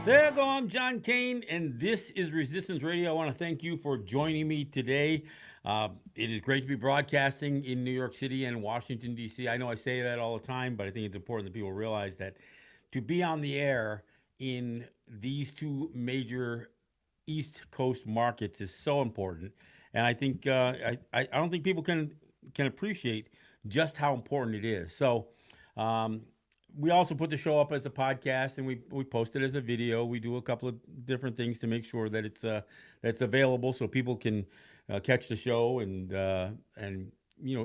There you go. I'm John Kane, and this is Resistance Radio. I want to thank you for joining me today. It is great to be broadcasting in New York City and Washington, D.C. I know I say that all the time, but I think it's important that people realize that to be on the air in these two major East Coast markets is so important. And I think I don't think people can appreciate just how important it is. Um, we also put the show up as a podcast, and we post it as a video. We do a couple of different things to make sure that it's available so people can catch the show and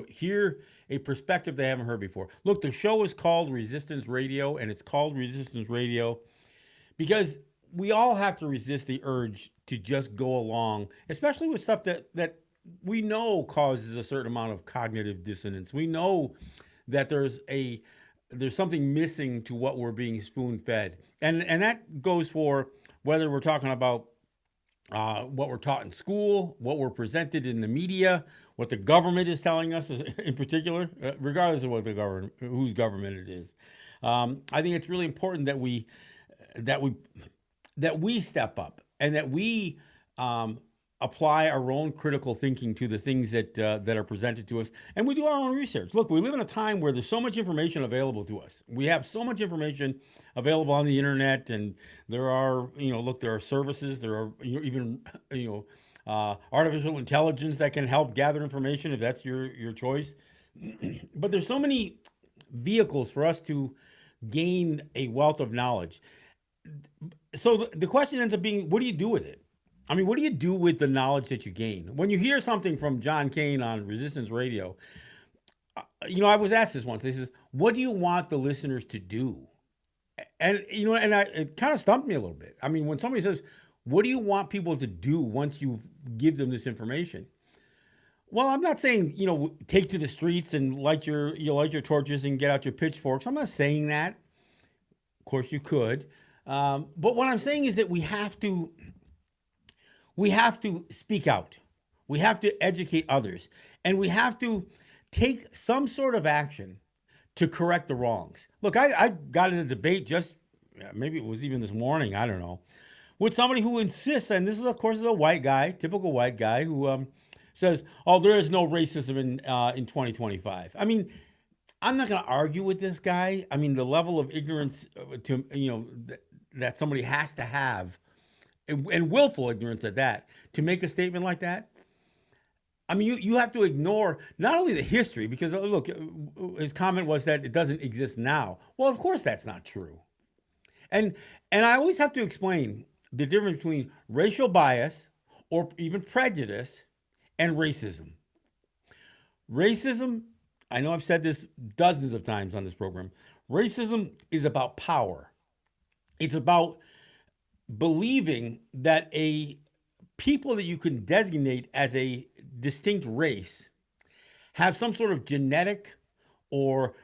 hear a perspective they haven't heard before. Look, the show is called Resistance Radio, and it's called Resistance Radio because we all have to resist the urge to just go along, especially with stuff that we know causes a certain amount of cognitive dissonance. We know that there's something missing to what we're being spoon fed, and that goes for whether we're talking about what we're taught in school, what we're presented in the media, what the government is telling us in particular, regardless of what the government, whose government it is. I think it's really important that we that we step up and that we apply our own critical thinking to the things that are presented to us, and we do our own research. Look, we live in a time where there's so much information available to us. We have so much information available on the internet, and there are there are services, there are even artificial intelligence that can help gather information if that's your choice. But there's so many vehicles for us to gain a wealth of knowledge. So the question ends up being, what do you do with it? I mean, what do you do with the knowledge that you gain? When you hear something from John Kane on Resistance Radio, I was asked this once. He says, "What do you want the listeners to do?" And it kind of stumped me a little bit. I mean, when somebody says, "What do you want people to do once you give them this information?" Well, I'm not saying take to the streets and light your torches and get out your pitchforks. I'm not saying that. Of course, you could, but what I'm saying is that we have to speak out. We have to educate others. And we have to take some sort of action to correct the wrongs. Look, I got in a debate maybe it was even this morning, I don't know, with somebody who insists, and this is, of course, is a white guy, typical white guy, who says, oh, there is no racism in 2025. I mean, I'm not going to argue with this guy. I mean, the level of ignorance that somebody has to have, and willful ignorance at that, to make a statement like that. I mean, you have to ignore not only the history, because look, his comment was that it doesn't exist now. Well, of course that's not true. And I always have to explain the difference between racial bias or even prejudice and racism. Racism, I know I've said this dozens of times on this program, racism is about power. It's about believing that a people that you can designate as a distinct race have some sort of genetic or,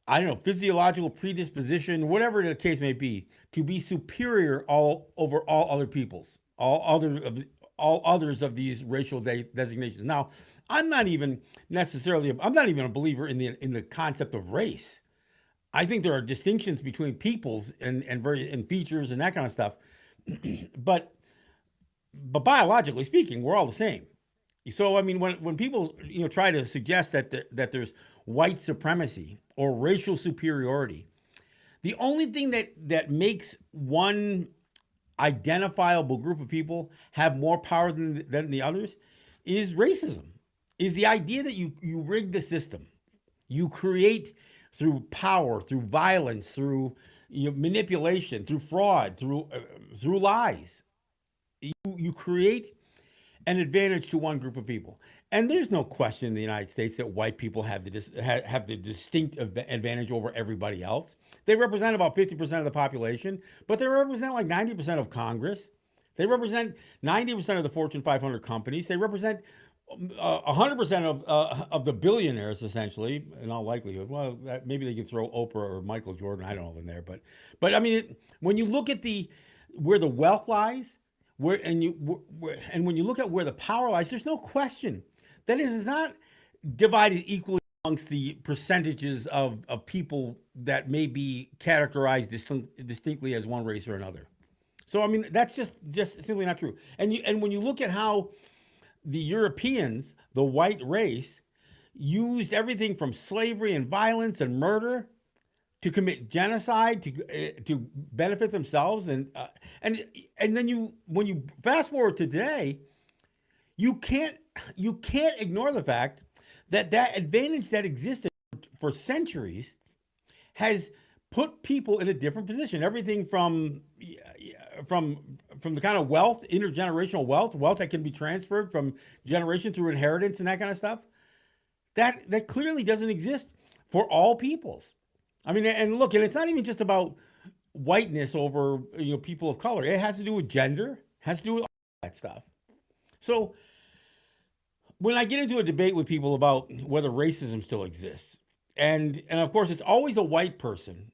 I don't know, physiological predisposition, whatever the case may be, to be superior over all other peoples, all others of these racial designations. Now, I'm not even a believer in the concept of race. I think there are distinctions between peoples and features and that kind of stuff, but biologically speaking, we're all the same. So I mean, when people try to suggest that there's white supremacy or racial superiority, the only thing that makes one identifiable group of people have more power than the others is racism. Is the idea that you rig the system, you create through power, through violence, through manipulation, through fraud, through lies. You create an advantage to one group of people, and there's no question in the United States that white people have the distinct advantage over everybody else. They represent about 50% of the population, but they represent like 90% of Congress. They represent 90% of the Fortune 500 companies. They represent 100% of the billionaires, essentially, in all likelihood. Well, maybe they can throw Oprah or Michael Jordan, I don't know, in there, but I mean, when you look at where the wealth lies, and when you look at where the power lies, there's no question that it is not divided equally amongst the percentages of people that may be categorized distinctly as one race or another. So I mean, that's just simply not true. And when you look at how the Europeans, the white race, used everything from slavery and violence and murder to commit genocide to benefit themselves, and and then when you fast forward to today, you can't you can't ignore the fact that that advantage that existed for centuries has put people in a different position. Everything from the kind of wealth, intergenerational wealth that can be transferred from generation through inheritance and that kind of stuff, that clearly doesn't exist for all peoples. I mean, and look, and it's not even just about whiteness over people of color. It has to do with gender, has to do with all that stuff. So when I get into a debate with people about whether racism still exists, and of course it's always a white person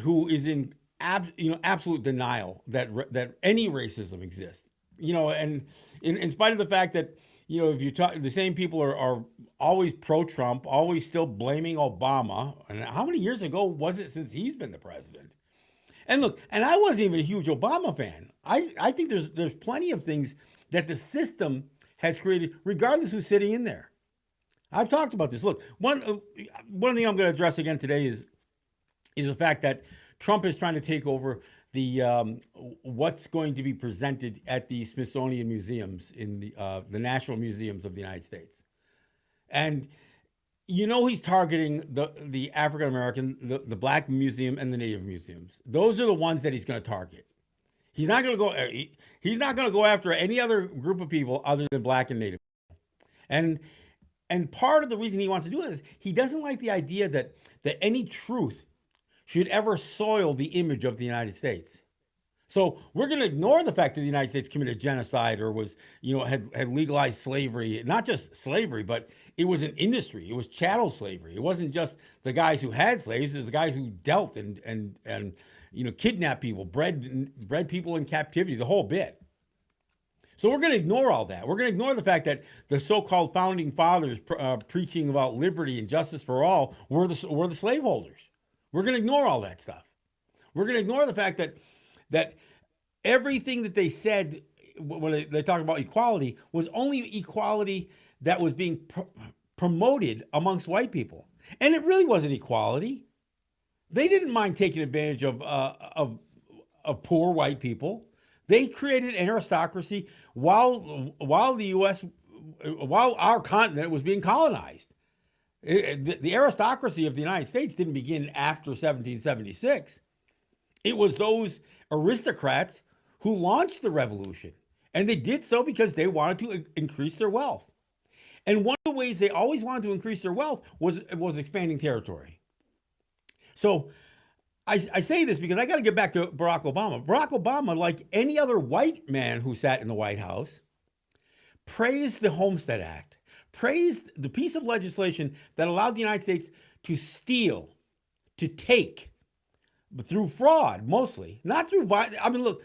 who is in absolute denial that any racism exists. And in spite of the fact that if you talk, the same people are always pro-Trump, always still blaming Obama. And how many years ago was it since he's been the president? And look, and I wasn't even a huge Obama fan. I think there's plenty of things that the system has created, regardless who's sitting in there. I've talked about this. Look, one thing I'm going to address again today is the fact that Trump is trying to take over the what's going to be presented at the Smithsonian museums in the national museums of the United States, and he's targeting the African American, the Black museum, and the Native museums. Those are the ones that he's going to target. He's not going to go. He's not going to go after any other group of people other than Black and Native. And part of the reason he wants to do it is he doesn't like the idea that any truth should ever soil the image of the United States. So we're going to ignore the fact that the United States committed genocide or was, had legalized slavery. Not just slavery, but it was an industry. It was chattel slavery. It wasn't just the guys who had slaves. It was the guys who dealt and kidnapped people, bred people in captivity, the whole bit. So we're going to ignore all that. We're going to ignore the fact that the so-called founding fathers preaching about liberty and justice for all were the slaveholders. We're going to ignore all that stuff. We're going to ignore the fact that everything that they said when they talk about equality was only equality that was being promoted amongst white people. And it really wasn't equality. They didn't mind taking advantage of poor white people. They created an aristocracy while our continent was being colonized. The aristocracy of the United States didn't begin after 1776. It was those aristocrats who launched the revolution. And they did so because they wanted to increase their wealth. And one of the ways they always wanted to increase their wealth was expanding territory. So I say this because I got to get back to Barack Obama. Barack Obama, like any other white man who sat in the White House, praised the Homestead Act, praised the piece of legislation that allowed the United States to steal, to take, but through fraud mostly, not through violence. I mean, look,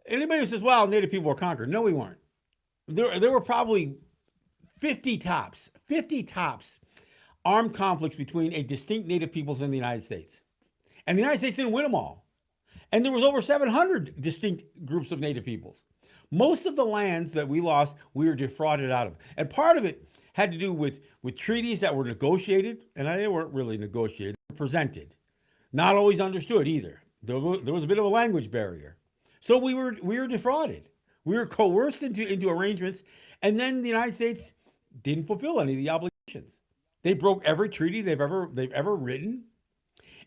anybody who says, well, Native people were conquered, no, we weren't. There were probably 50 tops armed conflicts between a distinct Native peoples in the United States. And the United States didn't win them all. And there was over 700 distinct groups of Native peoples. Most of the lands that we lost, we were defrauded out of. And part of it had to do with treaties that were negotiated, and they weren't really negotiated, they were presented. Not always understood either. There was a bit of a language barrier. So we were defrauded. We were coerced into arrangements, and then the United States didn't fulfill any of the obligations. They broke every treaty they've ever written,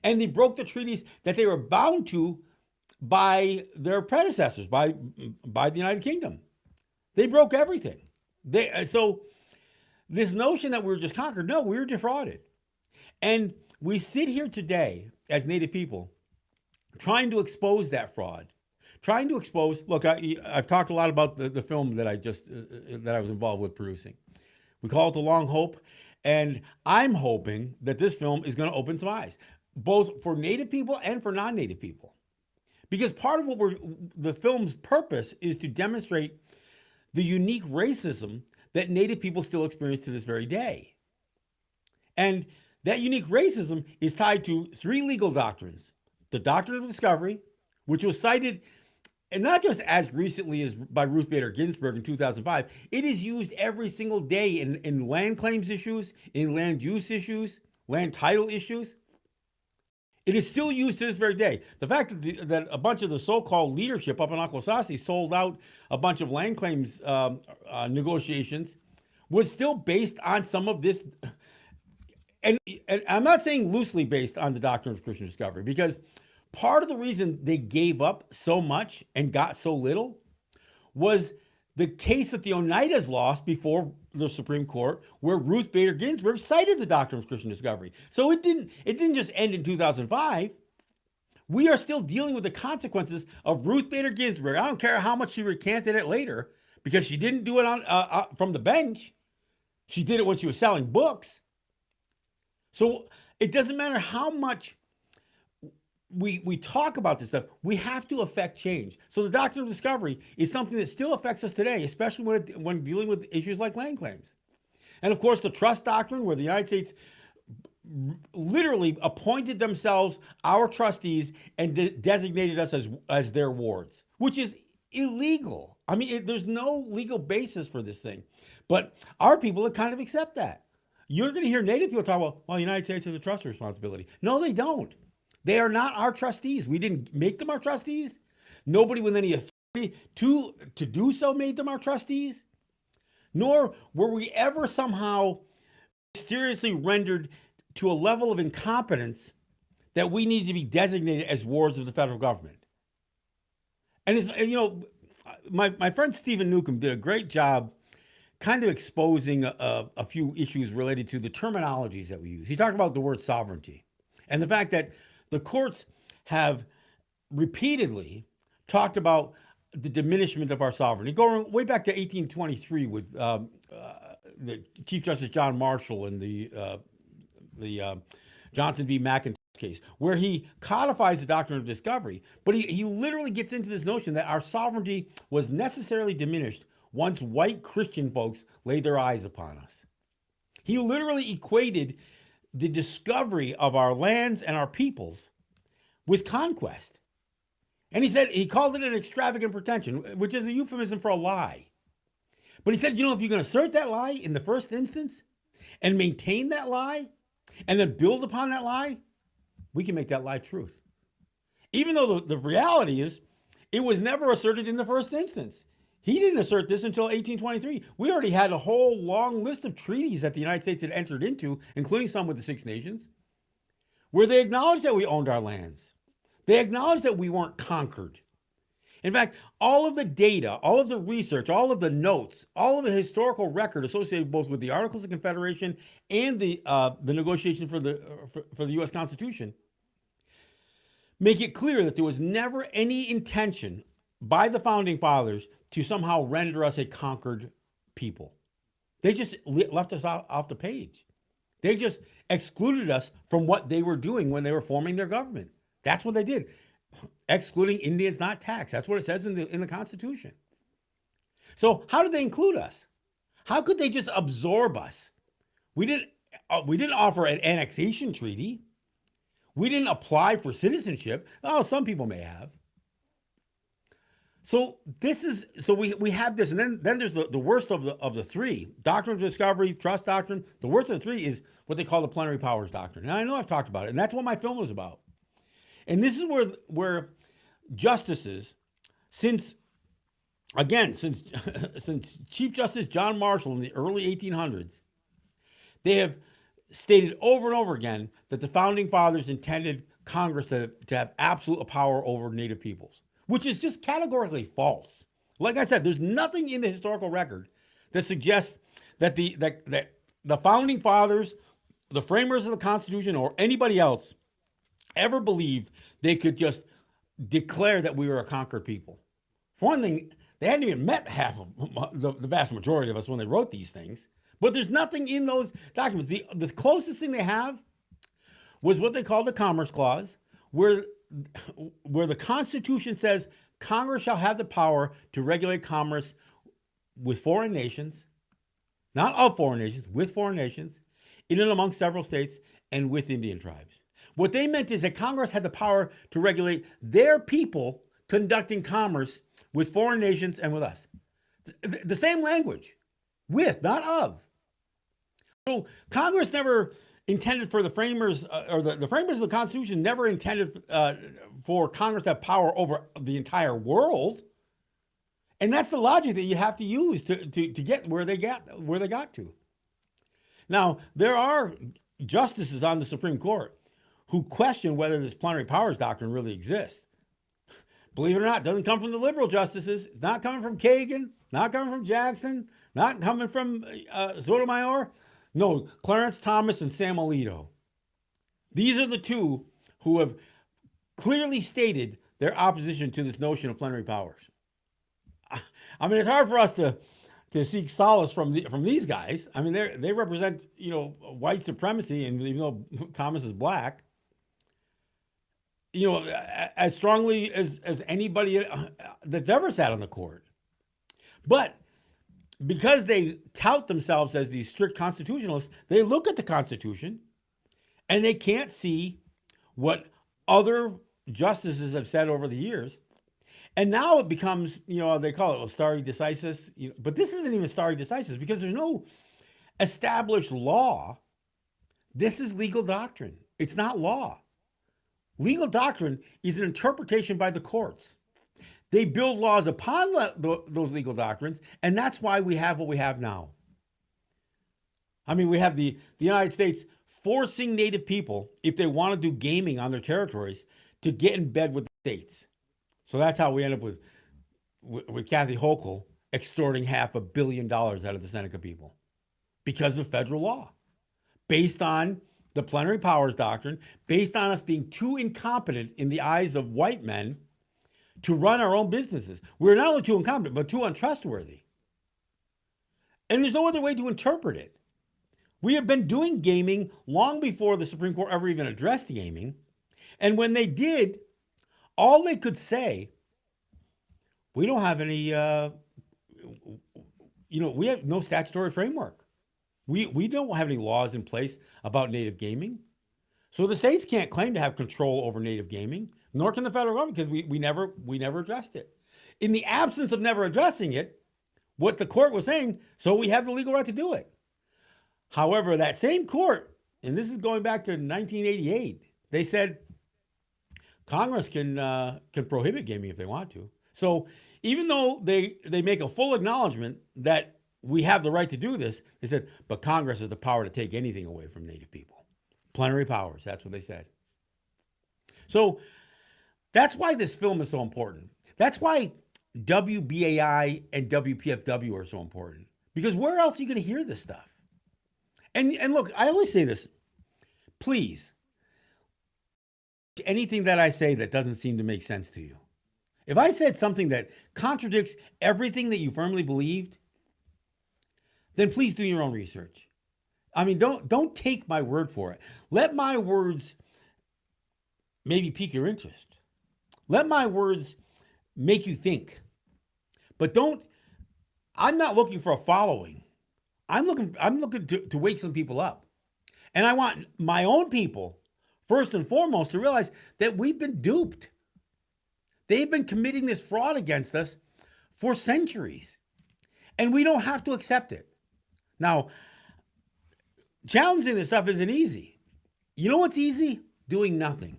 and they broke the treaties that they were bound to by their predecessors, by the United Kingdom. They broke everything. So this notion that we were just conquered, no, we were defrauded. And we sit here today as Native people trying to expose that fraud, trying to expose, look, I've talked a lot about the film that I was involved with producing. We call it The Long Hope. And I'm hoping that this film is going to open some eyes, both for Native people and for non-Native people. Because part of the film's purpose is to demonstrate the unique racism that Native people still experience to this very day. And that unique racism is tied to three legal doctrines. The doctrine of discovery, which was cited and not just as recently as by Ruth Bader Ginsburg in 2005, it is used every single day in land claims issues, in land use issues, land title issues. It is still used to this very day. The fact that a bunch of the so-called leadership up in Akwesasne sold out a bunch of land claims negotiations was still based on some of this. And I'm not saying loosely based on the doctrine of Christian discovery, because part of the reason they gave up so much and got so little was the case that the Oneidas lost before the Supreme Court, where Ruth Bader Ginsburg cited the doctrine of Christian discovery. So it didn't just end in 2005. We are still dealing with the consequences of Ruth Bader Ginsburg. I don't care how much she recanted it later, because she didn't do it on from the bench. She did it when she was selling books. So it doesn't matter how much we talk about this stuff, we have to affect change. So the doctrine of discovery is something that still affects us today, especially when dealing with issues like land claims. And of course, the trust doctrine, where the United States literally appointed themselves our trustees and designated us as their wards, which is illegal. I mean, there's no legal basis for this thing. But our people kind of accept that. You're going to hear Native people talk about, well, the United States has a trust responsibility. No, they don't. They are not our trustees. We didn't make them our trustees. Nobody with any authority to do so made them our trustees. Nor were we ever somehow mysteriously rendered to a level of incompetence that we need to be designated as wards of the federal government. And it's, my friend Stephen Newcomb did a great job kind of exposing a few issues related to the terminologies that we use. He talked about the word sovereignty and the fact that the courts have repeatedly talked about the diminishment of our sovereignty, going way back to 1823 with the Chief Justice John Marshall and the Johnson v. McIntosh case, where he codifies the doctrine of discovery. But he literally gets into this notion that our sovereignty was necessarily diminished once white Christian folks laid their eyes upon us. He literally equated the discovery of our lands and our peoples with conquest. And he called it an extravagant pretension, which is a euphemism for a lie. But he said, if you're going to assert that lie in the first instance and maintain that lie and then build upon that lie, we can make that lie truth. Even though the reality is it was never asserted in the first instance. He didn't assert this until 1823. We already had a whole long list of treaties that the United States had entered into, including some with the Six Nations, where they acknowledged that we owned our lands. They acknowledged that we weren't conquered. In fact, all of the data, all of the research, all of the notes, all of the historical record associated both with the Articles of Confederation and the negotiation for the U.S. Constitution make it clear that there was never any intention by the Founding Fathers to somehow render us a conquered people. They just left us off the page. They just excluded us from what they were doing when they were forming their government. That's what they did. Excluding Indians not taxed. That's what it says in the Constitution. So how did they include us? How could they just absorb us? We didn't offer an annexation treaty. We didn't apply for citizenship. Oh, some people may have. So we have this, and then there's the worst of the three: doctrine of discovery, trust doctrine. The worst of the three is what they call the plenary powers doctrine. And I know I've talked about it, and that's what my film was about. And this is where justices, since Chief Justice John Marshall in the early 1800s, they have stated over and over again that the Founding Fathers intended Congress to have absolute power over Native peoples, which is just categorically false. Like I said, there's nothing in the historical record that suggests that the Founding Fathers, the framers of the Constitution, or anybody else ever believed they could just declare that we were a conquered people. For one thing, they hadn't even met half of the vast majority of us when they wrote these things. But there's nothing in those documents. The closest thing they have was what they call the Commerce Clause, where the Constitution says Congress shall have the power to regulate commerce with foreign nations, not of foreign nations, with foreign nations, in and among several states, and with Indian tribes. What they meant is that Congress had the power to regulate their people conducting commerce with foreign nations and with us. The same language, with, not of. So Congress never intended for the framers, or the framers of the Constitution never intended for Congress to have power over the entire world. And that's the logic that you have to use to get where they got to. Now, there are justices on the Supreme Court who question whether this plenary powers doctrine really exists. Believe it or not, it doesn't come from the liberal justices. It's not coming from Kagan, not coming from Jackson, not coming from Sotomayor. No, Clarence Thomas and Sam Alito. These are the two who have clearly stated their opposition to this notion of plenary powers. I mean, it's hard for us to seek solace from these guys. I mean, they represent, white supremacy, and even though Thomas is black, as strongly as anybody that's ever sat on the court. But because they tout themselves as these strict constitutionalists, they look at the Constitution and they can't see what other justices have said over the years. And now it becomes, they call it stare decisis, but this isn't even stare decisis because there's no established law. This is legal doctrine. It's not law. Legal doctrine is an interpretation by the courts. They build laws upon those legal doctrines, and that's why we have what we have now. I mean, we have the United States forcing Native people, if they want to do gaming on their territories, to get in bed with the states. So that's how we end up with Kathy Hochul extorting $500 million out of the Seneca people because of federal law, based on the plenary powers doctrine, based on us being too incompetent in the eyes of white men to run our own businesses. We're not only too incompetent, but too untrustworthy. And there's no other way to interpret it. We have been doing gaming long before the Supreme Court ever even addressed gaming. And when they did, all they could say, we don't have any, we have no statutory framework. We don't have any laws in place about native gaming. So the states can't claim to have control over native gaming, nor can the federal government, because we never addressed it. In the absence of never addressing it, what the court was saying, so we have the legal right to do it. However, that same court, and this is going back to 1988, they said Congress can prohibit gaming if they want to. So even though they make a full acknowledgement that we have the right to do this, they said, but Congress has the power to take anything away from Native people. Plenary powers, that's what they said. So that's why this film is so important. That's why WBAI and WPFW are so important. Because where else are you going to hear this stuff? And look, I always say this, please, anything that I say that doesn't seem to make sense to you. If I said something that contradicts everything that you firmly believed, then please do your own research. I mean, don't take my word for it. Let my words maybe pique your interest. Let my words make you think. But I'm not looking for a following. I'm looking to wake some people up. And I want my own people, first and foremost, to realize that we've been duped. They've been committing this fraud against us for centuries. And we don't have to accept it. Now, challenging this stuff isn't easy. You know what's easy? Doing nothing.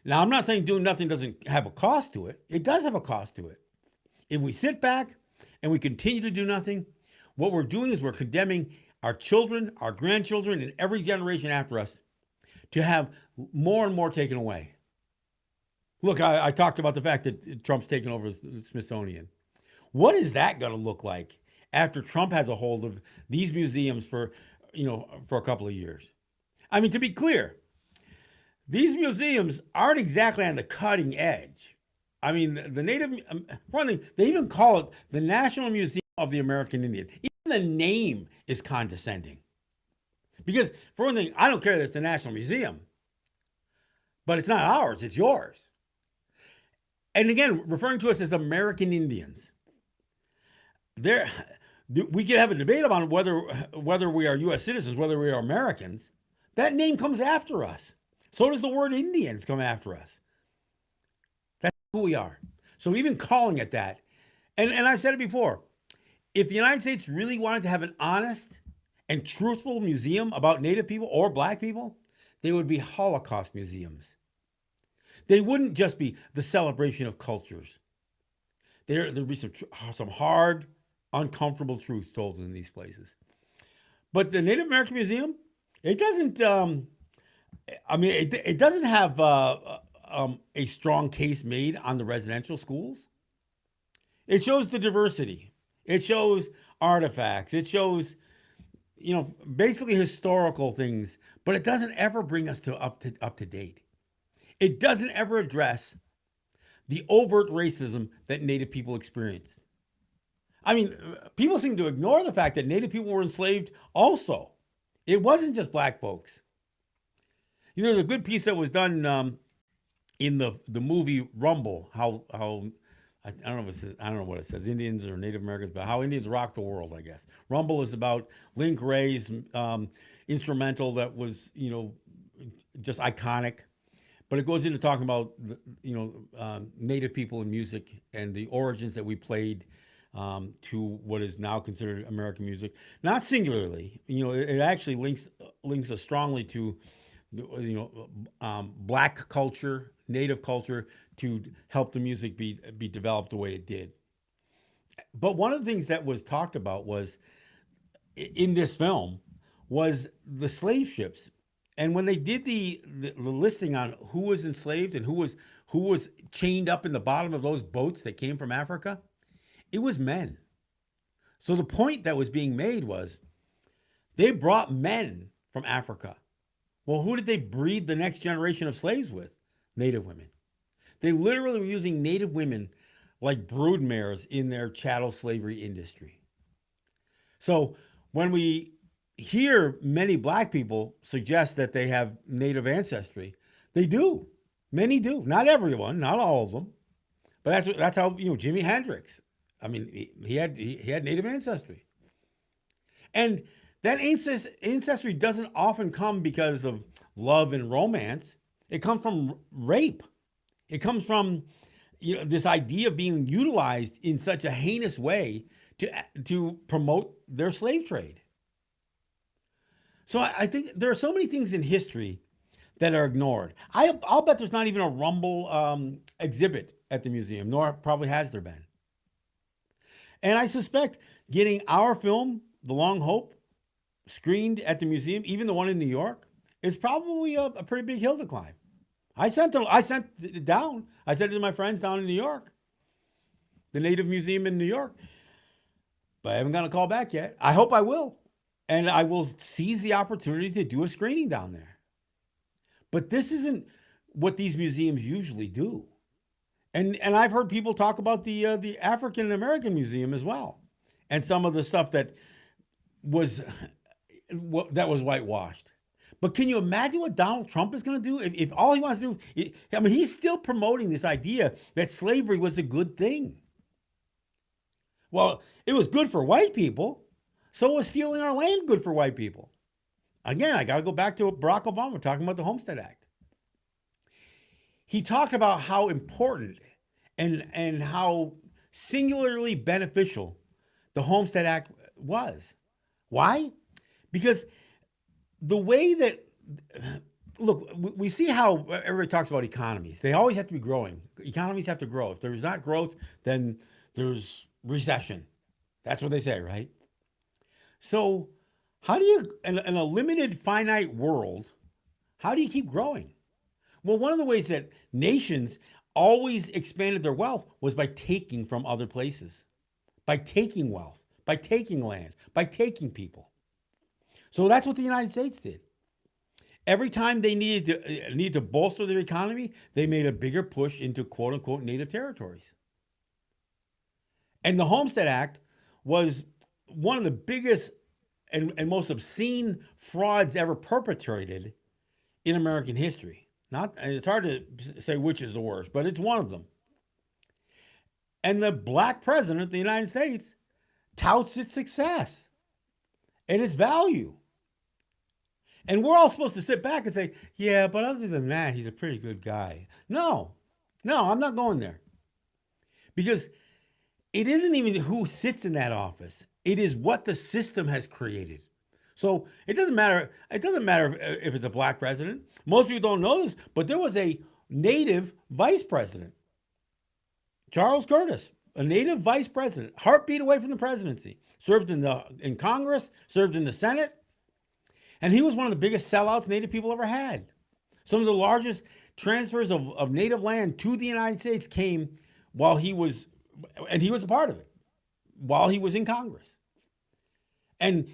Now, I'm not saying doing nothing doesn't have a cost to it. It does have a cost to it. If we sit back and we continue to do nothing, what we're doing is we're condemning our children, our grandchildren, and every generation after us to have more and more taken away. Look, I talked about the fact that Trump's taken over the Smithsonian. What is that going to look like after Trump has a hold of these museums for a couple of years? I mean, to be clear, these museums aren't exactly on the cutting edge. I mean, the native, for one thing, they even call it the National Museum of the American Indian. Even the name is condescending. Because, for one thing, I don't care that it's a national museum, but it's not ours, it's yours. And again, referring to us as American Indians. We could have a debate about whether we are U.S. citizens, whether we are Americans. That name comes after us. So does the word Indians come after us. That's who we are. So even calling it that, and I've said it before, if the United States really wanted to have an honest and truthful museum about Native people or Black people, they would be Holocaust museums. They wouldn't just be the celebration of cultures. There'd be some hard, uncomfortable truths told in these places. But the Native American Museum, it doesn't. It doesn't have a strong case made on the residential schools. It shows the diversity. It shows artifacts. It shows, basically historical things. But it doesn't ever bring us to up to date. It doesn't ever address the overt racism that Native people experienced. I mean, people seem to ignore the fact that Native people were enslaved also. It wasn't just Black folks. There's a good piece that was done in the movie Rumble. How I don't know I don't know what it says, Indians or Native Americans, but how Indians rock the world. I guess Rumble is about Link Wray's instrumental that was just iconic. But it goes into talking about Native people in music and the origins that we played to what is now considered American music. Not singularly, it actually links us strongly to Black culture, Native culture, to help the music be developed the way it did. But one of the things that was talked about was in this film was the slave ships. And when they did the listing on who was enslaved and who was chained up in the bottom of those boats that came from Africa, it was men. So the point that was being made was they brought men from Africa. Well, who did they breed the next generation of slaves with? Native women. They literally were using Native women like broodmares in their chattel slavery industry. So when we hear many Black people suggest that they have Native ancestry, they do. Many do. Not everyone, not all of them. But that's how Jimi Hendrix. I mean, he had Native ancestry. And that ancestry doesn't often come because of love and romance. It comes from rape. It comes from this idea of being utilized in such a heinous way to promote their slave trade. So I think there are so many things in history that are ignored. I'll bet there's not even a Rumble exhibit at the museum, nor probably has there been. And I suspect getting our film, The Long Hope, screened at the museum, even the one in New York, is probably a pretty big hill to climb. I sent it down. I sent it to my friends down in New York, the Native Museum in New York. But I haven't gotten a call back yet. I hope I will. And I will seize the opportunity to do a screening down there. But this isn't what these museums usually do. And I've heard people talk about the African American Museum as well, and some of the stuff that was whitewashed. But can you imagine what Donald Trump is going to do if all he wants to do? He's still promoting this idea that slavery was a good thing. Well, it was good for white people. So was stealing our land good for white people. Again, I got to go back to Barack Obama talking about the Homestead Act. He talked about how important and how singularly beneficial the Homestead Act was. Why? Because the way that, look, we see how everybody talks about economies. They always have to be growing. Economies have to grow. If there's not growth, then there's recession. That's what they say, right? So how do you, in a limited, finite world, how do you keep growing? Well, one of the ways that nations always expanded their wealth was by taking from other places, by taking wealth, by taking land, by taking people. So that's what the United States did. Every time they needed to bolster their economy, they made a bigger push into quote unquote native territories. And the Homestead Act was one of the biggest and most obscene frauds ever perpetrated in American history. It's hard to say which is the worst, but it's one of them. And the Black president of the United States touts its success and its value. And we're all supposed to sit back and say, yeah, but other than that, he's a pretty good guy. No, I'm not going there. because it isn't even who sits in that office. It is what the system has created. So it doesn't matter. It doesn't matter if it's a black president. Most people don't know this, but there was a native vice president, Charles Curtis, a native vice president, heartbeat away from the presidency. Served in Congress, served in the Senate, and he was one of the biggest sellouts Native people ever had. Some of the largest transfers of native land to the United States came while he was, and he was a part of it, while he was in Congress. And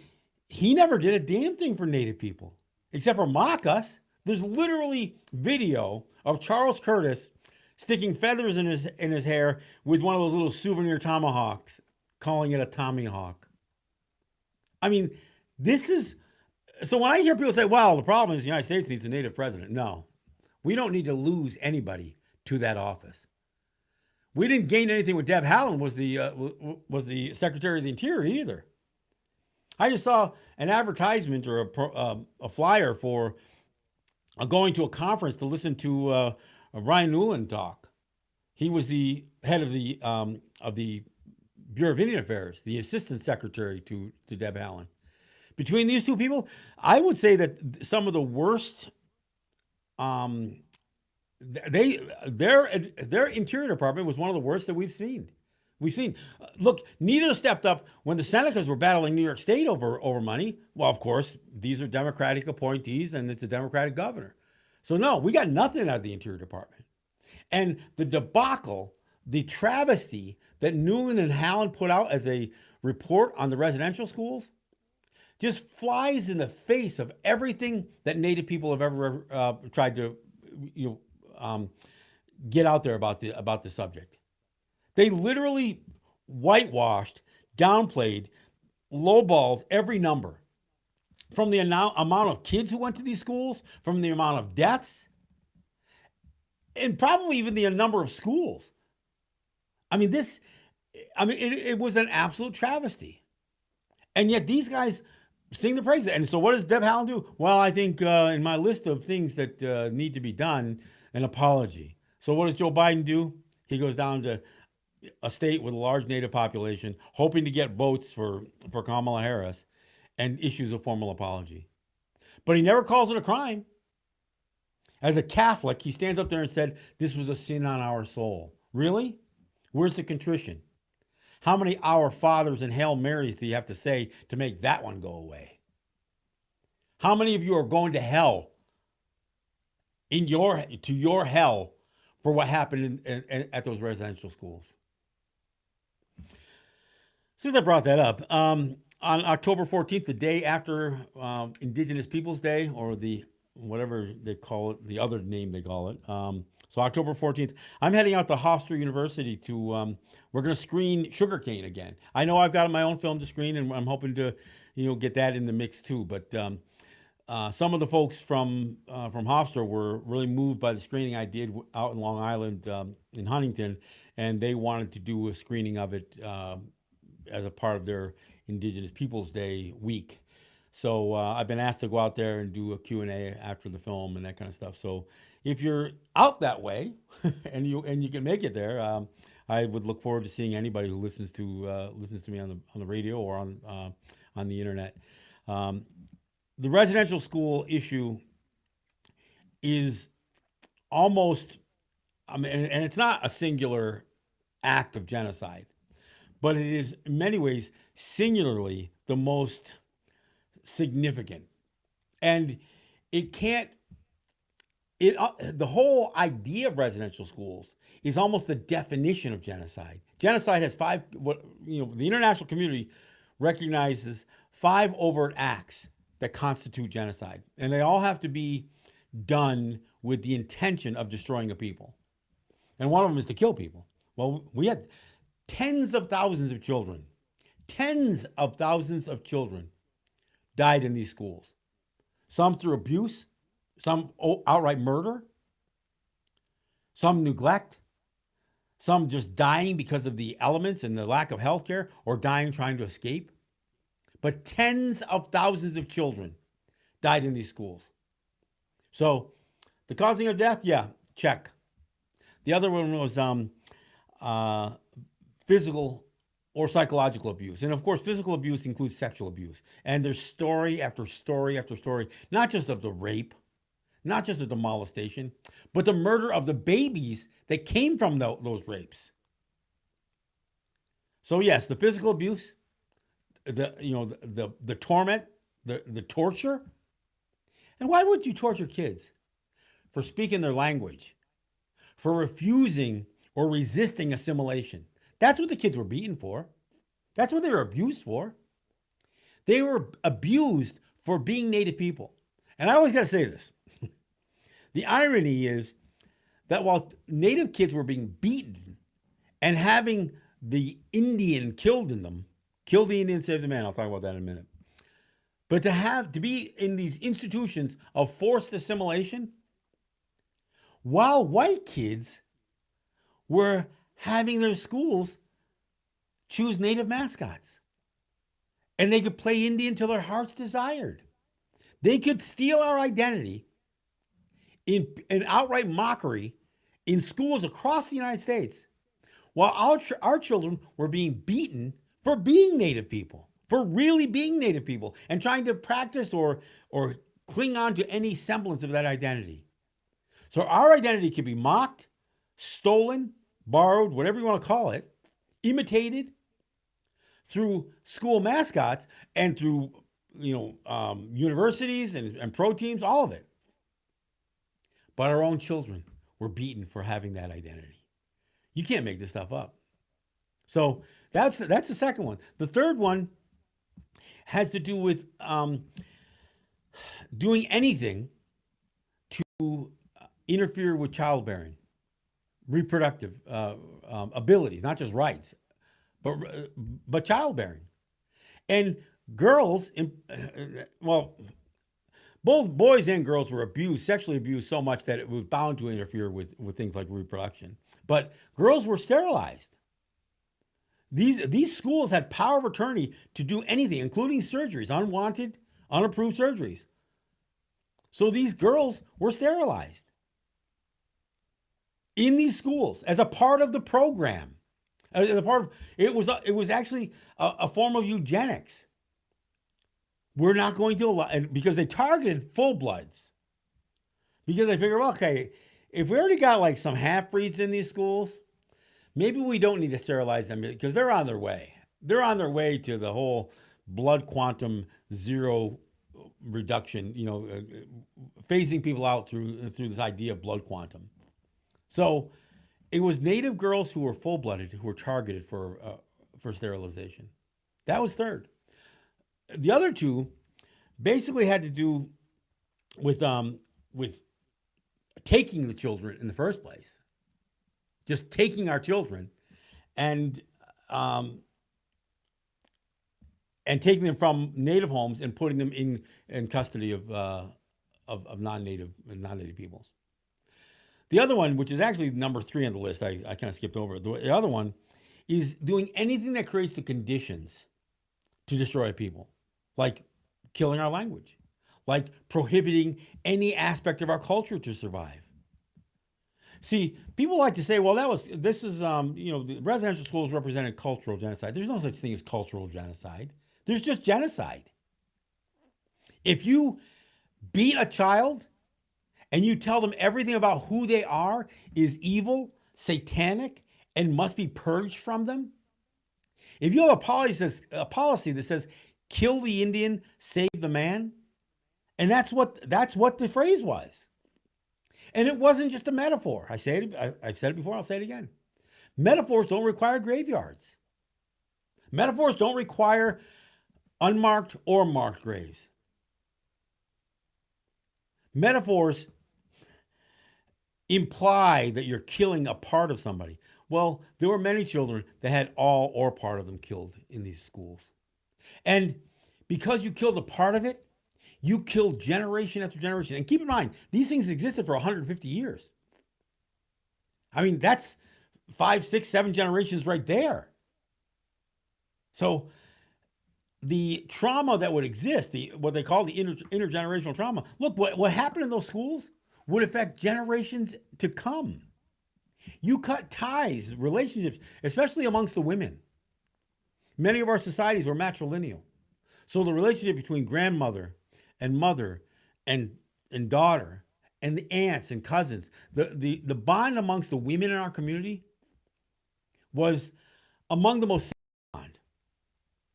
he never did a damn thing for Native people, except for mock us. There's literally video of Charles Curtis sticking feathers in his hair with one of those little souvenir tomahawks, calling it a tomahawk. I mean, this is, so when I hear people say, well, the problem is the United States needs a Native president. No, we don't need to lose anybody to that office. We didn't gain anything with Deb Haaland was the Secretary of the Interior either. I just saw an advertisement or a flyer for going to a conference to listen to Ryan Newland talk. He was the head of the Bureau of Indian Affairs, the Assistant Secretary to Deb Haaland. Between these two people, I would say that some of the worst, their Interior Department was one of the worst that we've seen. Look, neither stepped up when the Senecas were battling New York State over money. Well, of course, these are Democratic appointees and it's a Democratic governor. So no, we got nothing out of the Interior Department. And the debacle, the travesty that Newland and Haaland put out as a report on the residential schools just flies in the face of everything that Native people have ever tried to get out there about the subject. They literally whitewashed, downplayed, lowballed every number. From the amount of kids who went to these schools, from the amount of deaths, and probably even the number of schools. It was an absolute travesty. And yet these guys sing the praises. And so what does Deb Haaland do? Well, I think in my list of things that need to be done, an apology. So what does Joe Biden do? He goes down to a state with a large Native population, hoping to get votes for Kamala Harris, and issues a formal apology. But he never calls it a crime. As a Catholic, he stands up there and said, this was a sin on our soul. Really? Where's the contrition? How many Our Fathers and Hail Marys do you have to say to make that one go away? How many of you are going to hell, to your hell, for what happened at those residential schools? Since I brought that up, on October 14th, the day after Indigenous Peoples Day, or the whatever they call it, the other name they call it. So October 14th, I'm heading out to Hofstra University to, we're going to screen Sugarcane again. I know I've got my own film to screen, and I'm hoping to, get that in the mix too. But some of the folks from Hofstra were really moved by the screening I did out in Long Island, in Huntington, and they wanted to do a screening of it as a part of their Indigenous Peoples Day week. So I've been asked to go out there and do a Q&A after the film and that kind of stuff. So if you're out that way and you can make it there, I would look forward to seeing anybody who listens to me on the radio or on the internet. The residential school issue is almost, and it's not a singular act of genocide, but it is in many ways singularly the most significant. And the whole idea of residential schools is almost the definition of genocide. Genocide has the international community recognizes 5 overt acts that constitute genocide. And they all have to be done with the intention of destroying a people. And one of them is to kill people. Well, we had tens of thousands of children died in these schools. Some through abuse, some outright murder, some neglect, some just dying because of the elements and the lack of health care, or dying trying to escape. But tens of thousands of children died in these schools. So the causing of death, yeah, check. The other one was uh, physical or psychological abuse. And of course, physical abuse includes sexual abuse. And there's story after story after story, not just of the rape, not just of the molestation, but the murder of the babies that came from those rapes. So yes, the physical abuse, the torment, the torture. And why would you torture kids? For speaking their language, for refusing or resisting assimilation. That's what the kids were beaten for. That's what they were abused for. They were abused for being Native people. And I always got to say this. The irony is that while Native kids were being beaten and having the Indian killed in them, kill the Indian, save the man. I'll talk about that in a minute. But to be in these institutions of forced assimilation, while white kids were having their schools choose Native mascots. And they could play Indian till their hearts desired. They could steal our identity in outright mockery in schools across the United States, while our children were being beaten for being Native people, for really being Native people, and trying to practice or cling on to any semblance of that identity. So our identity can be mocked, stolen, borrowed, whatever you want to call it, imitated through school mascots and through universities and pro teams, all of it. But our own children were beaten for having that identity. You can't make this stuff up. So that's the second one. The third one has to do with doing anything to interfere with childbearing, reproductive abilities, not just rights, but childbearing. And girls, both boys and girls were sexually abused so much that it was bound to interfere with things like reproduction. But girls were sterilized. These schools had power of attorney to do anything, including surgeries, unwanted, unapproved surgeries. So these girls were sterilized in these schools as a part of the program. As a part of it was actually a form of eugenics. We're not going to allow, and because they targeted full bloods, because they figured, well, okay, if we already got like some half breeds in these schools, maybe we don't need to sterilize them because they're on their way. They're on their way to the whole blood quantum zero reduction, phasing people out through this idea of blood quantum. So it was Native girls who were full-blooded who were targeted for sterilization. That was third. The other two basically had to do with taking the children in the first place, just taking our children and taking them from Native homes and putting them in custody of non-Native peoples. The other one, which is actually number 3 on the list, I kind of skipped over. The other one is doing anything that creates the conditions to destroy people, like killing our language, like prohibiting any aspect of our culture to survive. See, people like to say, well, the residential schools represented cultural genocide. There's no such thing as cultural genocide. There's just genocide. If you beat a child and you tell them everything about who they are is evil, satanic, and must be purged from them, if you have a policy that says, kill the Indian, save the man, and that's what the phrase was. And it wasn't just a metaphor. I've said it before, I'll say it again. Metaphors don't require graveyards. Metaphors don't require unmarked or marked graves. Metaphors imply that you're killing a part of somebody. Well, there were many children that had all or part of them killed in these schools. And because you killed a part of it, you killed generation after generation. And keep in mind, these things existed for 150 years. I mean, that's 5, 6, 7 generations right there. So the trauma that would exist, what they call the intergenerational trauma, look, what happened in those schools would affect generations to come. You cut ties, relationships, especially amongst the women. Many of our societies were matrilineal. So the relationship between grandmother and mother and daughter and the aunts and cousins, the bond amongst the women in our community was among the most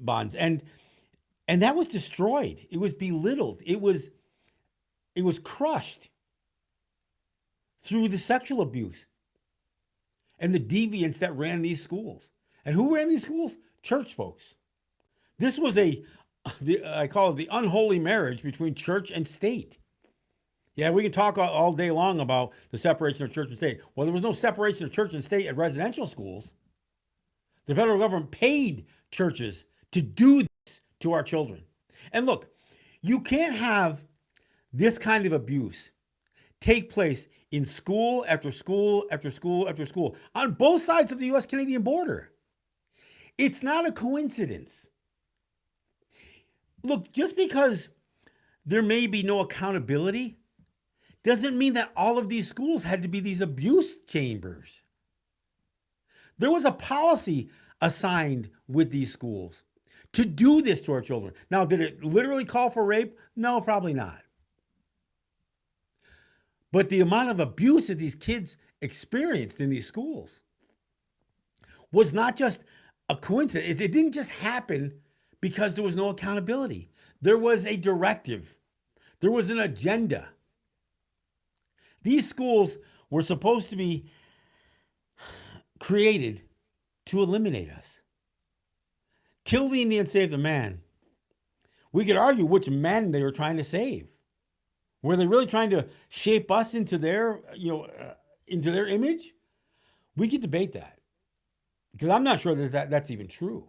bonds. And that was destroyed. It was belittled. It was crushed through the sexual abuse and the deviance that ran these schools. And who ran these schools? Church folks. This was I call it the unholy marriage between church and state. Yeah, we can talk all day long about the separation of church and state. Well, there was no separation of church and state at residential schools. The federal government paid churches to do this to our children. And look, you can't have this kind of abuse take place in school after school after school after school on both sides of the US-Canadian border. It's not a coincidence. Look, just because there may be no accountability doesn't mean that all of these schools had to be these abuse chambers. There was a policy assigned with these schools to do this to our children. Now, did it literally call for rape? No, probably not. But the amount of abuse that these kids experienced in these schools was not just a coincidence. It didn't just happen because there was no accountability. There was a directive. There was an agenda. These schools were supposed to be created to eliminate us. Kill the Indian, save the man. We could argue which man they were trying to save. Were they really trying to shape us into their, into their image? We could debate that, because I'm not sure that's even true.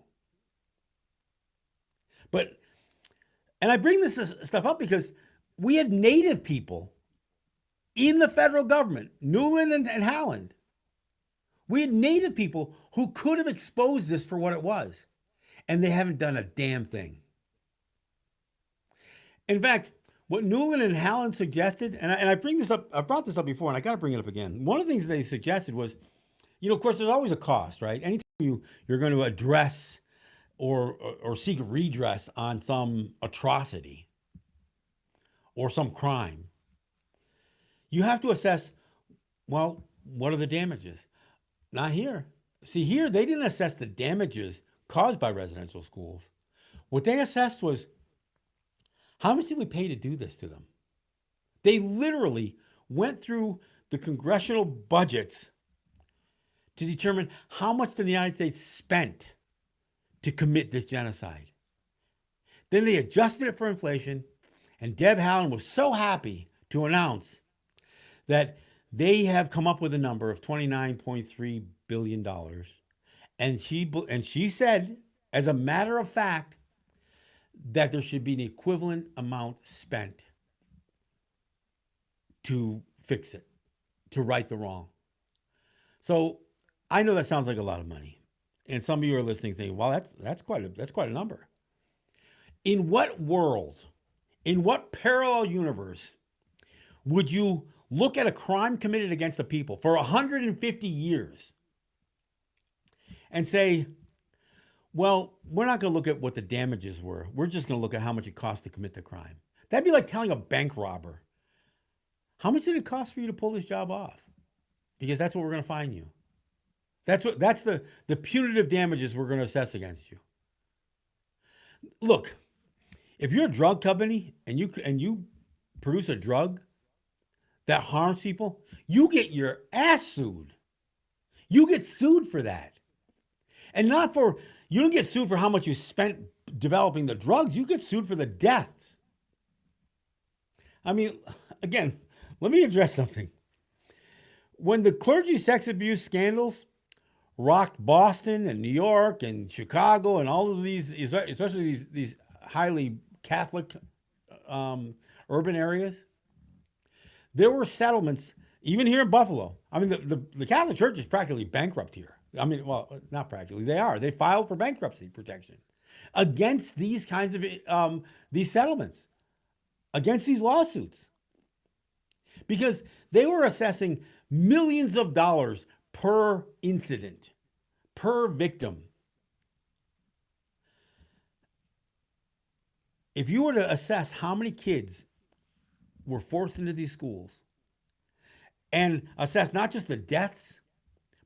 And I bring this stuff up because we had Native people in the federal government, Newland and Howland. We had Native people who could have exposed this for what it was, and they haven't done a damn thing. In fact, what Newland and Howland suggested, and I bring this up, I brought this up before, and I got to bring it up again. One of the things they suggested was, of course, there's always a cost, right? Anytime you're going to address or seek redress on some atrocity or some crime, you have to assess, well, what are the damages? Not here. See, here they didn't assess the damages caused by residential schools. What they assessed was, how much did we pay to do this to them? They literally went through the congressional budgets to determine how much the United States spent to commit this genocide. Then they adjusted it for inflation, and Deb Haaland was so happy to announce that they have come up with a number of $29.3 billion. And she said, as a matter of fact, that there should be an equivalent amount spent to fix it, to right the wrong. So I know that sounds like a lot of money. And some of you are listening thinking, well, that's quite a number. In what world, in what parallel universe would you look at a crime committed against a people for 150 years and say, well, we're not going to look at what the damages were. We're just going to look at how much it cost to commit the crime. That'd be like telling a bank robber, how much did it cost for you to pull this job off? Because that's what we're going to fine you. That's the punitive damages we're going to assess against you. Look, if you're a drug company and you produce a drug that harms people, you get your ass sued. You get sued for that. And you don't get sued for how much you spent developing the drugs. You get sued for the deaths. I mean, again, let me address something. When the clergy sex abuse scandals rocked Boston and New York and Chicago and all of these, especially these highly Catholic urban areas, there were settlements, even here in Buffalo. I mean, the Catholic Church is practically bankrupt here. I mean, well, not practically. They are. They filed for bankruptcy protection against these kinds of these settlements, against these lawsuits, because they were assessing millions of dollars per incident, per victim. If you were to assess how many kids were forced into these schools and assess not just the deaths,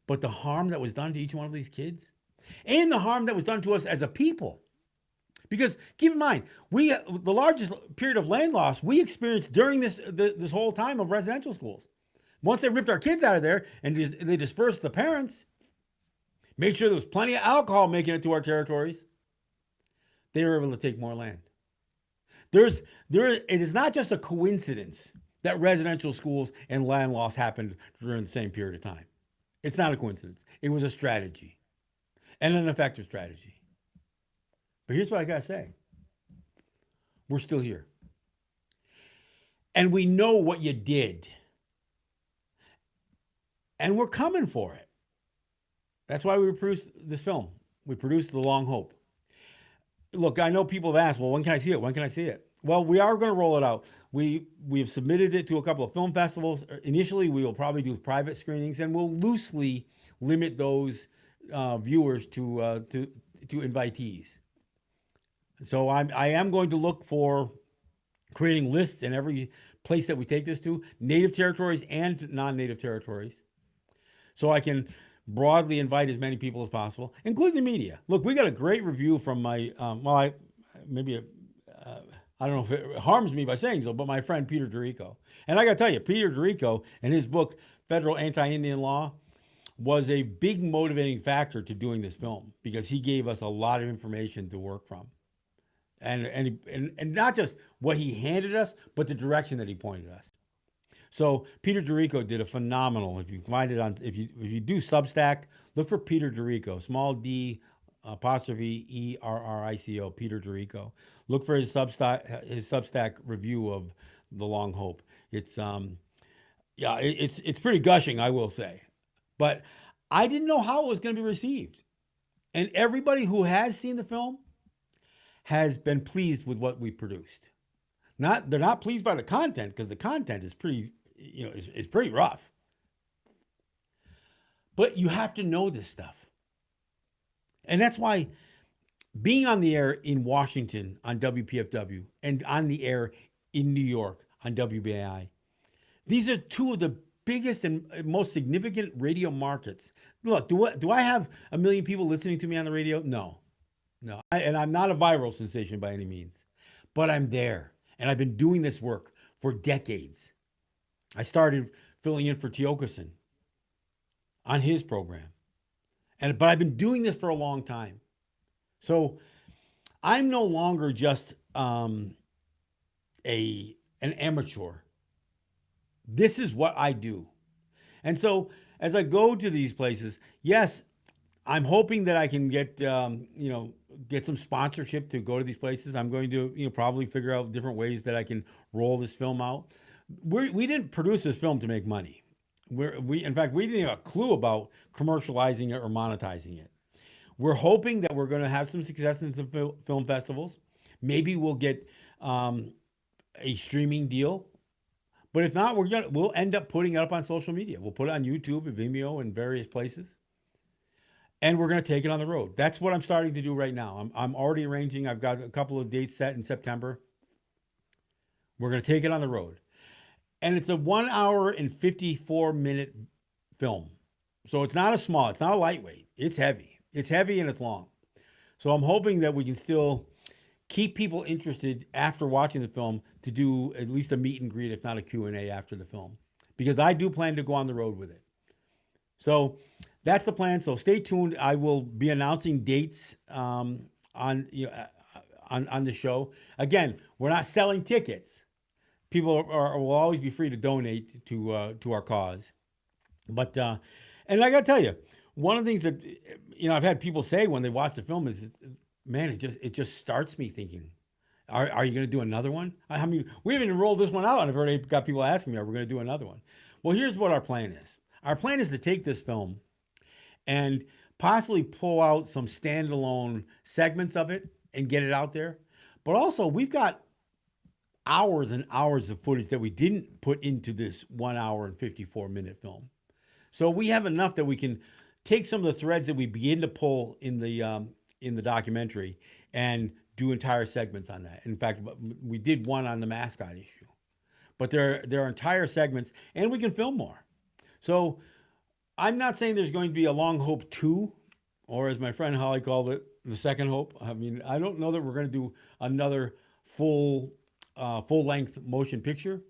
but the harm that was done to each one of these kids and the harm that was done to us as a people. Because keep in mind, the largest period of land loss we experienced during this whole time of residential schools. Once they ripped our kids out of there and they dispersed the parents, made sure there was plenty of alcohol making it to our territories, they were able to take more land. It is not just a coincidence that residential schools and land loss happened during the same period of time. It's not a coincidence. It was a strategy and an effective strategy. But here's what I got to say. We're still here. And we know what you did. And we're coming for it. That's why we produced this film. We produced The Long Hope. Look, I know people have asked, well, when can I see it? When can I see it? Well, we are going to roll it out. We've submitted it to a couple of film festivals. Initially, we will probably do private screenings, and we'll loosely limit those viewers to invitees. So I am going to look for creating lists in every place that we take this to, native territories and non-native territories, so I can broadly invite as many people as possible, including the media. Look, we got a great review from my, I don't know if it harms me by saying so, but my friend Peter Dorico. And I got to tell you, Peter Dorico and his book, Federal Anti-Indian Law, was a big motivating factor to doing this film because he gave us a lot of information to work from. And not just what he handed us, but the direction that he pointed us. So Peter Dorico did a phenomenal. If you find it on, if you do Substack, look for Peter Dorico, small d apostrophe ERRICO, Peter Dorico. Look for his Substack review of The Long Hope. It's it's pretty gushing, I will say, but I didn't know how it was going to be received, and everybody who has seen the film has been pleased with what we produced. They're not pleased by the content because the content is pretty, is pretty rough. But you have to know this stuff. And that's why being on the air in Washington on WPFW and on the air in New York on WBAI, these are two of the biggest and most significant radio markets. Look, do I have a million people listening to me on the radio? No. And I'm not a viral sensation by any means, but I'm there. And I've been doing this work for decades. I started filling in for Tiokasin on his program. But I've been doing this for a long time. So I'm no longer just an amateur. This is what I do. And so as I go to these places, yes, I'm hoping that I can get get some sponsorship to go to these places. I'm going to probably figure out different ways that I can roll this film out. We didn't produce this film to make money. In fact, we didn't have a clue about commercializing it or monetizing it. We're hoping that we're going to have some success in some film festivals. Maybe we'll get a streaming deal. But if not, we'll end up putting it up on social media. We'll put it on YouTube and Vimeo and various places. And we're going to take it on the road. That's what I'm starting to do right now. I'm already arranging. I've got a couple of dates set in September. We're going to take it on the road. And it's a 1 hour and 54-minute film. So it's not it's not a lightweight. It's heavy. It's heavy and it's long. So I'm hoping that we can still keep people interested after watching the film to do at least a meet and greet, if not a Q&A after the film. Because I do plan to go on the road with it. So that's the plan. So stay tuned. I will be announcing dates on the show. Again, we're not selling tickets. People will always be free to donate to our cause. But and I got to tell you, one of the things that I've had people say when they watch the film is, man, it just starts me thinking, are you going to do another one? I mean, we haven't even rolled this one out, and I've already got people asking me, are we going to do another one? Well, here's what our plan is. Our plan is to take this film and possibly pull out some standalone segments of it and get it out there. But also, we've got hours and hours of footage that we didn't put into this 1 hour and 54-minute film. So we have enough that we can take some of the threads that we begin to pull in the documentary and do entire segments on that. In fact, we did one on the mascot issue, but there are entire segments, and we can film more. So I'm not saying there's going to be a Long Hope 2, or as my friend Holly called it, the Second Hope. I mean, I don't know that we're going to do another full length motion picture,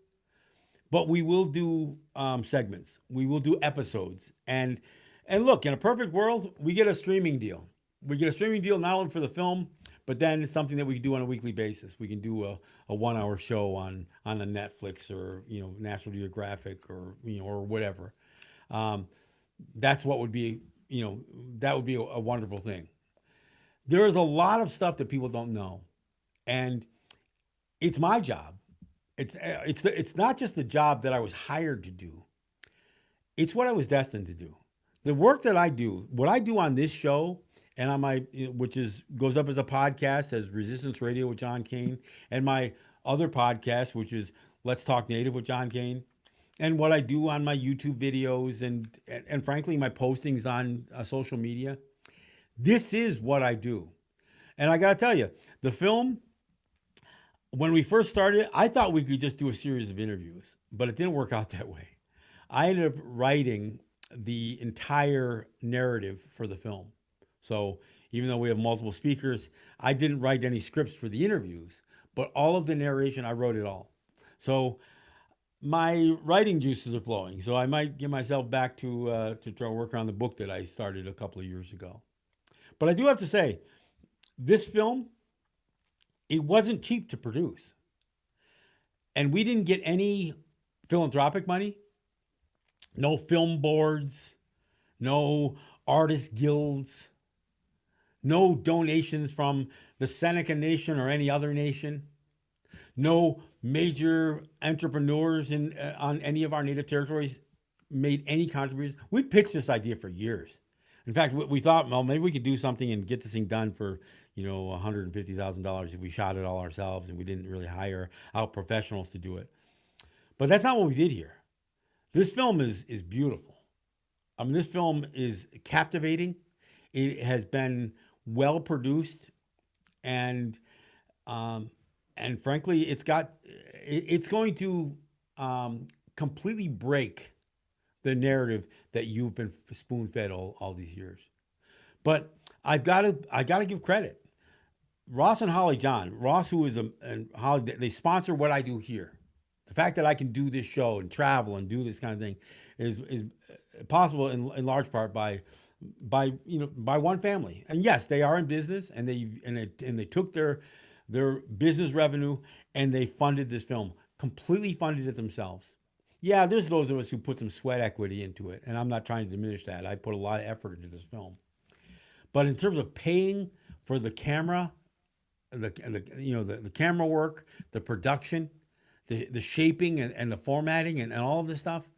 but we will do segments. We will do episodes. And look, in a perfect world, we get a streaming deal. We get a streaming deal not only for the film, but then it's something that we can do on a weekly basis. We can do a 1 hour show on a Netflix or National Geographic or whatever. That's what would be that would be a wonderful thing. There is a lot of stuff that people don't know, and it's my job. It's not just the job that I was hired to do. It's what I was destined to do. The work that I do, what I do on this show and on my, which goes up as a podcast as Resistance Radio with John Kane, and my other podcast, which is Let's Talk Native with John Kane, and what I do on my YouTube videos and frankly my postings on social media. This is what I do. And I got to tell you, the film, when we first started, I thought we could just do a series of interviews, but it didn't work out that way. I ended up writing the entire narrative for the film. So even though we have multiple speakers, I didn't write any scripts for the interviews, but all of the narration, I wrote it all. So my writing juices are flowing. So I might get myself back to try to work on the book that I started a couple of years ago. But I do have to say, this film, it wasn't cheap to produce. And we didn't get any philanthropic money, no film boards, no artist guilds, no donations from the Seneca Nation or any other nation, no major entrepreneurs on any of our native territories made any contributions. We pitched this idea for years. In fact, we thought, well, maybe we could do something and get this thing done for, $150,000 if we shot it all ourselves and we didn't really hire out professionals to do it. But that's not what we did here. This film is beautiful. I mean, this film is captivating. It has been well produced, and frankly, it's going to completely break the narrative that you've been spoon-fed all these years. But I got to give credit. Ross and Holly John, Ross, who is and Holly, they sponsor what I do here. The fact that I can do this show and travel and do this kind of thing is possible in large part by one family. And yes, they are in business, and they took their business revenue and they funded this film, completely funded it themselves. Yeah, there's those of us who put some sweat equity into it, and I'm not trying to diminish that. I put a lot of effort into this film. But in terms of paying for the camera, the camera work, the production, the shaping and the formatting and all of this stuff,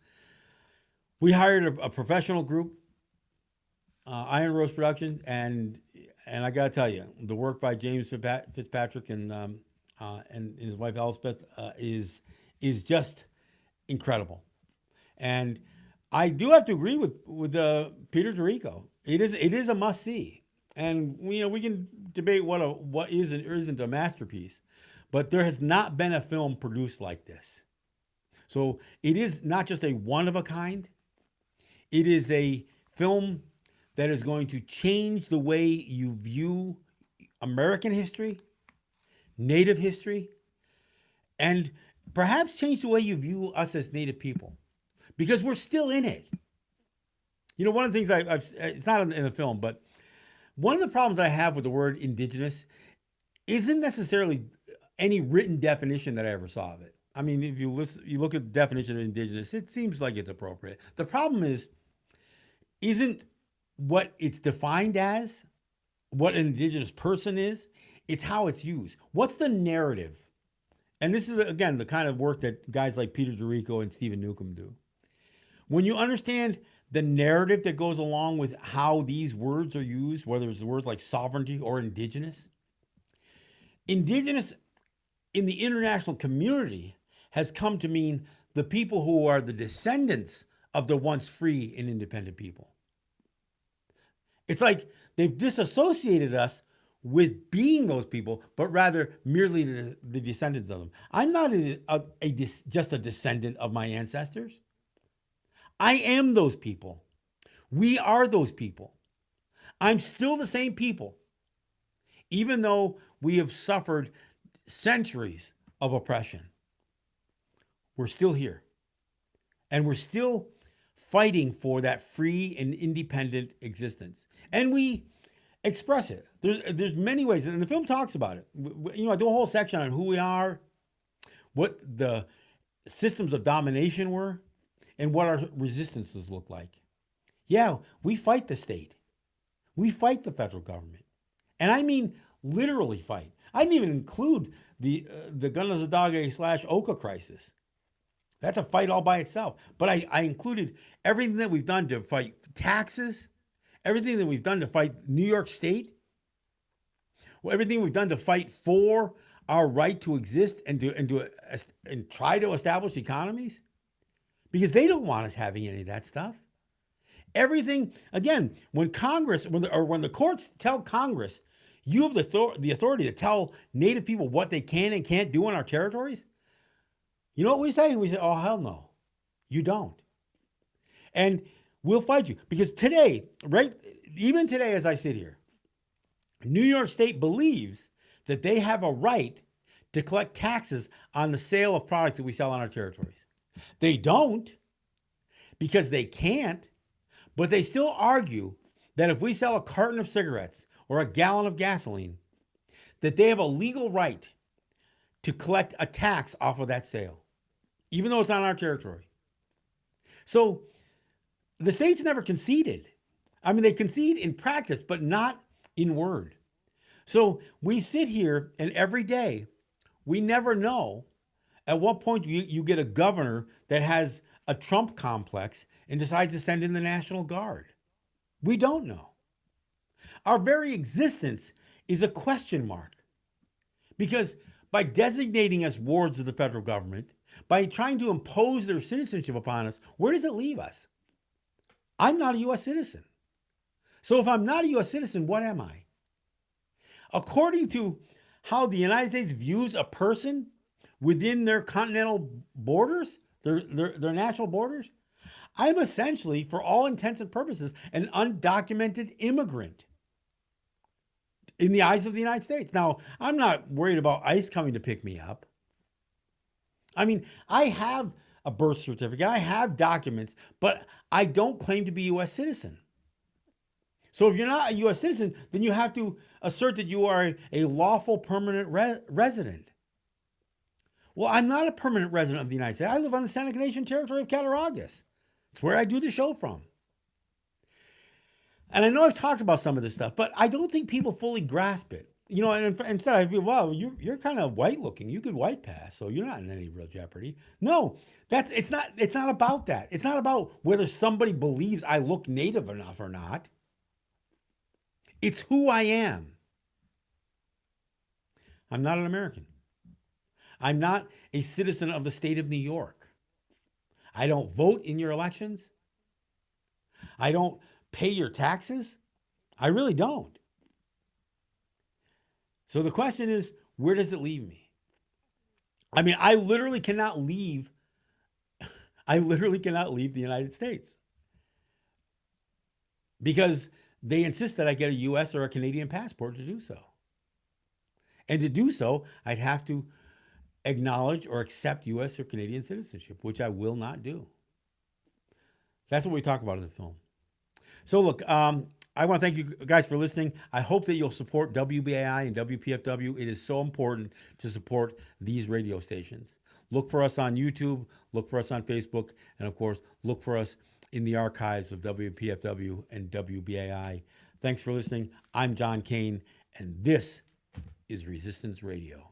we hired a professional group, Iron Rose Production, and I got to tell you, the work by James Fitzpatrick and his wife Elspeth is just incredible. And I do have to agree with Peter Dorico. It is a must see. And we can debate what is and isn't a masterpiece, but there has not been a film produced like this. So it is not just a one of a kind. It is a film that is going to change the way you view American history, Native history, and perhaps change the way you view us as Native people, because we're still in it. One of the things it's not in the film, but one of the problems I have with the word indigenous isn't necessarily any written definition that I ever saw of it. I mean, if you look at the definition of indigenous, it seems like it's appropriate. The problem isn't what it's defined as, what an indigenous person is, it's how it's used. What's the narrative? And this is, again, the kind of work that guys like Peter Dorico and Stephen Newcomb do. When you understand the narrative that goes along with how these words are used, whether it's words like sovereignty or indigenous in the international community has come to mean the people who are the descendants of the once free and independent people. It's like they've disassociated us with being those people, but rather merely the descendants of them. I'm not just a descendant of my ancestors. I am those people. We are those people. I'm still the same people, even though we have suffered centuries of oppression. We're still here. And we're still fighting for that free and independent existence. And we express it. There's many ways, and the film talks about it. I do a whole section on who we are, what the systems of domination were, and what our resistances look like. Yeah, we fight the state. We fight the federal government. And I mean literally fight. I didn't even include the Gunazadage / Oka crisis. That's a fight all by itself. But I included everything that we've done to fight taxes, everything that we've done to fight New York State, everything we've done to fight for our right to exist and try to establish economies, because they don't want us having any of that stuff. Everything, again, when the courts tell Congress, you have the authority to tell Native people what they can and can't do in our territories. You know what we say? We say, oh, hell no, you don't. And we'll fight you. Because today, right, even today as I sit here, New York State believes that they have a right to collect taxes on the sale of products that we sell on our territories. They don't, because they can't, but they still argue that if we sell a carton of cigarettes or a gallon of gasoline, that they have a legal right to collect a tax off of that sale, even though it's on our territory. So the states never conceded. I mean, they concede in practice, but not in word. So we sit here, and every day, we never know at what point you get a governor that has a Trump complex and decides to send in the National Guard. We don't know. Our very existence is a question mark. Because by designating us wards of the federal government, by trying to impose their citizenship upon us, where does it leave us? I'm not a U.S. citizen. So if I'm not a U.S. citizen, what am I? According to how the United States views a person within their continental borders, their national borders, I'm essentially, for all intents and purposes, an undocumented immigrant in the eyes of the United States. Now, I'm not worried about ICE coming to pick me up. I mean, I have a birth certificate, I have documents, but I don't claim to be a U.S. citizen. So if you're not a U.S. citizen, then you have to assert that you are a lawful permanent resident. Well, I'm not a permanent resident of the United States. I live on the Seneca Nation territory of Cattaraugus. It's where I do the show from. And I know I've talked about some of this stuff, but I don't think people fully grasp it. And instead I'd be, well, you're kind of white looking. You could white pass, so you're not in any real jeopardy. No, it's not about that. It's not about whether somebody believes I look native enough or not. It's who I am. I'm not an American. I'm not a citizen of the state of New York. I don't vote in your elections. I don't pay your taxes. I really don't. So the question is, where does it leave me? I mean, I literally cannot leave the United States because they insist that I get a U.S. or a Canadian passport to do so. And to do so, I'd have to acknowledge or accept U.S. or Canadian citizenship, which I will not do. That's what we talk about in the film. So look, I want to thank you guys for listening. I hope that you'll support WBAI and WPFW. It is so important to support these radio stations. Look for us on YouTube, look for us on Facebook, and of course, look for us in the archives of WPFW and WBAI. Thanks for listening. I'm John Kane, and this is Resistance Radio.